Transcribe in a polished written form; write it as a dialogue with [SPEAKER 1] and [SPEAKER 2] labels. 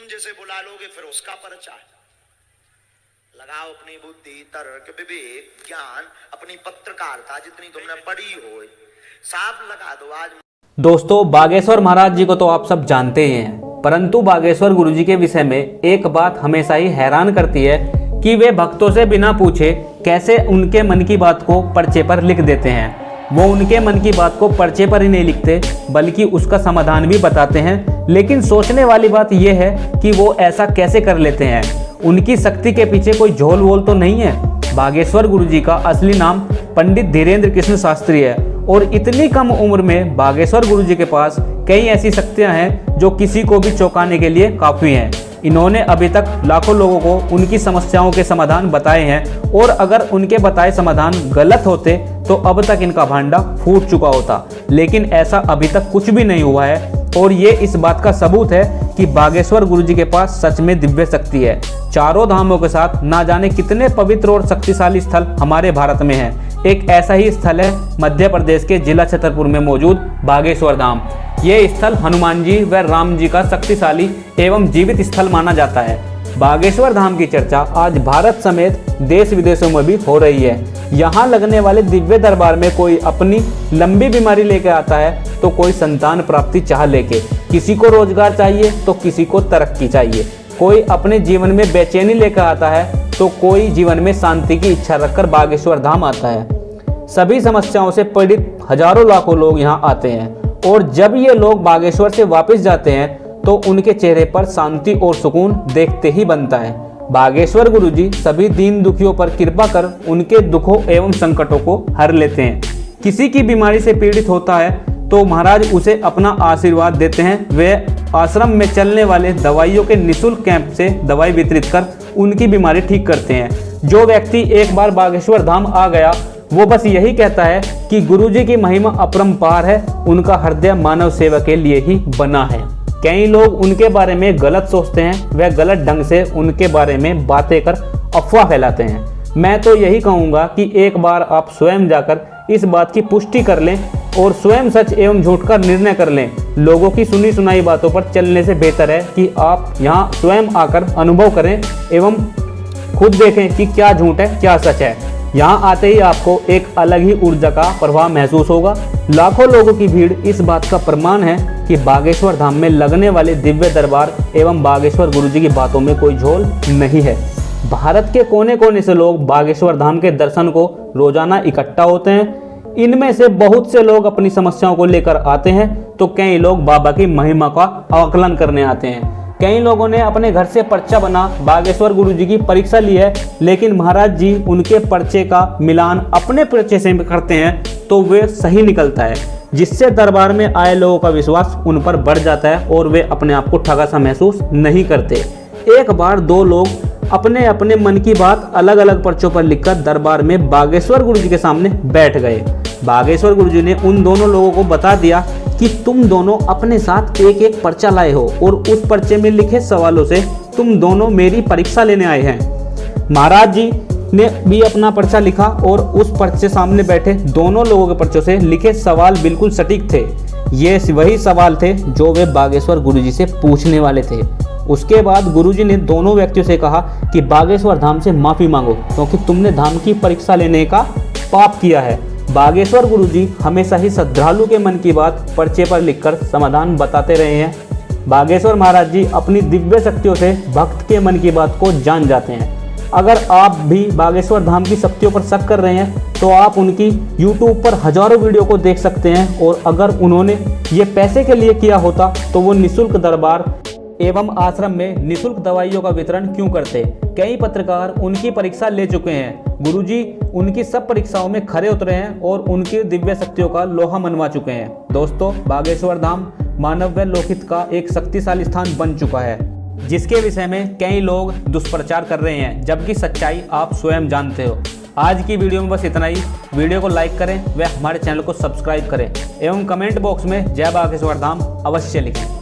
[SPEAKER 1] जिसे बुला लोगे फिर उसका पर्चा है। लगाओ अपनी बुद्धि, तर्क, विवेक, ज्ञान, अपनी पत्रकारिता जितनी तुमने पढ़ी हो, साफ लगा दो। आज
[SPEAKER 2] दोस्तों, बागेश्वर महाराज जी को तो आप सब जानते ही हैं, परंतु बागेश्वर गुरुजी के विषय में एक बात हमेशा ही हैरान करती है कि वे भक्तों से बिना पूछे कैसे उनके मन की बात को पर्चे पर लिख देते हैं। वो उनके मन की बात को पर्चे पर ही नहीं लिखते बल्कि उसका समाधान भी बताते हैं। लेकिन सोचने वाली बात यह है कि वो ऐसा कैसे कर लेते हैं। उनकी शक्ति के पीछे कोई झोल वोल तो नहीं है। बागेश्वर गुरुजी का असली नाम पंडित धीरेन्द्र कृष्ण शास्त्री है और इतनी कम उम्र में बागेश्वर गुरुजी के पास कई ऐसी शक्तियां हैं जो किसी को भी चौंकाने के लिए काफ़ी हैं। इन्होंने अभी तक लाखों लोगों को उनकी समस्याओं के समाधान बताए हैं और अगर उनके बताए समाधान गलत होते तो अब तक इनका भांडा फूट चुका होता। लेकिन ऐसा अभी तक कुछ भी नहीं हुआ है और ये इस बात का सबूत है कि बागेश्वर गुरुजी के पास सच में दिव्य शक्ति है। चारों धामों के साथ ना जाने कितने पवित्र और शक्तिशाली स्थल हमारे भारत में हैं। एक ऐसा ही स्थल है मध्य प्रदेश के जिला छतरपुर में मौजूद बागेश्वर धाम। ये स्थल हनुमान जी व राम जी का शक्तिशाली एवं जीवित स्थल माना जाता है। बागेश्वर धाम की चर्चा आज भारत समेत देश विदेशों में भी हो रही है। यहाँ लगने वाले दिव्य दरबार में कोई अपनी लंबी बीमारी लेकर आता है तो कोई संतान प्राप्ति चाह लेके, किसी को रोजगार चाहिए तो किसी को तरक्की चाहिए, कोई अपने जीवन में बेचैनी लेकर आता है तो कोई जीवन में शांति की इच्छा रखकर बागेश्वर धाम आता है। सभी समस्याओं से पीड़ित हजारों लाखों लोग यहाँ आते हैं और जब ये लोग बागेश्वर से वापस जाते हैं तो उनके चेहरे पर शांति और सुकून देखते ही बनता है। बागेश्वर गुरुजी सभी दीन दुखियों पर कृपा कर उनके दुखों एवं संकटों को हर लेते हैं। किसी की बीमारी से पीड़ित होता है तो महाराज उसे अपना आशीर्वाद देते हैं। वे आश्रम में चलने वाले दवाइयों के निःशुल्क कैंप से दवाई वितरित कर उनकी बीमारी ठीक करते हैं। जो व्यक्ति एक बार बागेश्वर धाम आ गया वो बस यही कहता है कि गुरुजी की महिमा अपरंपार है, उनका हृदय मानव सेवा के लिए ही बना है। कई लोग उनके बारे में गलत सोचते हैं, वे गलत ढंग से उनके बारे में बातें कर अफवाह फैलाते हैं। मैं तो यही कहूँगा कि एक बार आप स्वयं जाकर इस बात की पुष्टि कर लें और स्वयं सच एवं झूठ का निर्णय कर लें। लोगों की सुनी सुनाई बातों पर चलने से बेहतर है कि आप यहाँ स्वयं आकर अनुभव करें एवं खुद देखें कि क्या झूठ है क्या सच है। यहाँ आते ही आपको एक अलग ही ऊर्जा का प्रभाव महसूस होगा। लाखों लोगों की भीड़ इस बात का प्रमाण है कि बागेश्वर धाम में लगने वाले दिव्य दरबार एवं बागेश्वर गुरुजी की बातों में कोई झोल नहीं है। भारत के कोने कोने से लोग बागेश्वर धाम के दर्शन को रोजाना इकट्ठा होते हैं। इनमें से बहुत से लोग अपनी समस्याओं को लेकर आते हैं तो कई लोग बाबा की महिमा का आकलन करने आते हैं। कई लोगों ने अपने घर से पर्चा बना बागेश्वर गुरुजी की परीक्षा ली है, लेकिन महाराज जी उनके पर्चे का मिलान अपने पर्चे से करते हैं तो वे सही निकलता है, जिससे दरबार में आए लोगों का विश्वास उन पर बढ़ जाता है और वे अपने आप को ठगा सा महसूस नहीं करते। एक बार दो लोग अपने अपने मन की बात अलग अलग पर्चों पर लिखकर दरबार में बागेश्वर गुरुजी के सामने बैठ गए। बागेश्वर गुरुजी ने उन दोनों लोगों को बता दिया कि तुम दोनों अपने साथ एक एक पर्चा लाए हो और उस पर्चे में लिखे सवालों से तुम दोनों मेरी परीक्षा लेने आए हैं। महाराज जी ने भी अपना पर्चा लिखा और उस पर्चे सामने बैठे दोनों लोगों के पर्चों से लिखे सवाल बिल्कुल सटीक थे। ये वही सवाल थे जो वे बागेश्वर गुरुजी से पूछने वाले थे। उसके बाद गुरुजी ने दोनों व्यक्तियों से कहा कि बागेश्वर धाम से माफी मांगो क्योंकि तुमने धाम की परीक्षा लेने का पाप किया है। बागेश्वर गुरुजी हमेशा ही श्रद्धालु के मन की बात पर्चे पर लिखकर समाधान बताते रहे हैं। बागेश्वर महाराज जी अपनी दिव्य शक्तियों से भक्त के मन की बात को जान जाते हैं। अगर आप भी बागेश्वर धाम की शक्तियों पर शक कर रहे हैं तो आप उनकी YouTube पर हजारों वीडियो को देख सकते हैं और अगर उन्होंने ये पैसे के लिए किया होता तो वो निःशुल्क दरबार एवं आश्रम में निःशुल्क दवाइयों का वितरण क्यों करते। कई पत्रकार उनकी परीक्षा ले चुके हैं। गुरुजी उनकी सब परीक्षाओं में खरे उतरे हैं और उनकी दिव्य शक्तियों का लोहा मनवा चुके हैं। दोस्तों, बागेश्वर धाम मानव व लोकहित का एक शक्तिशाली स्थान बन चुका है, जिसके विषय में कई लोग दुष्प्रचार कर रहे हैं, जबकि सच्चाई आप स्वयं जानते हो। आज की वीडियो में बस इतना ही। वीडियो को लाइक करें व हमारे चैनल को सब्सक्राइब करें एवं कमेंट बॉक्स में जय बागेश्वर धाम अवश्य लिखें।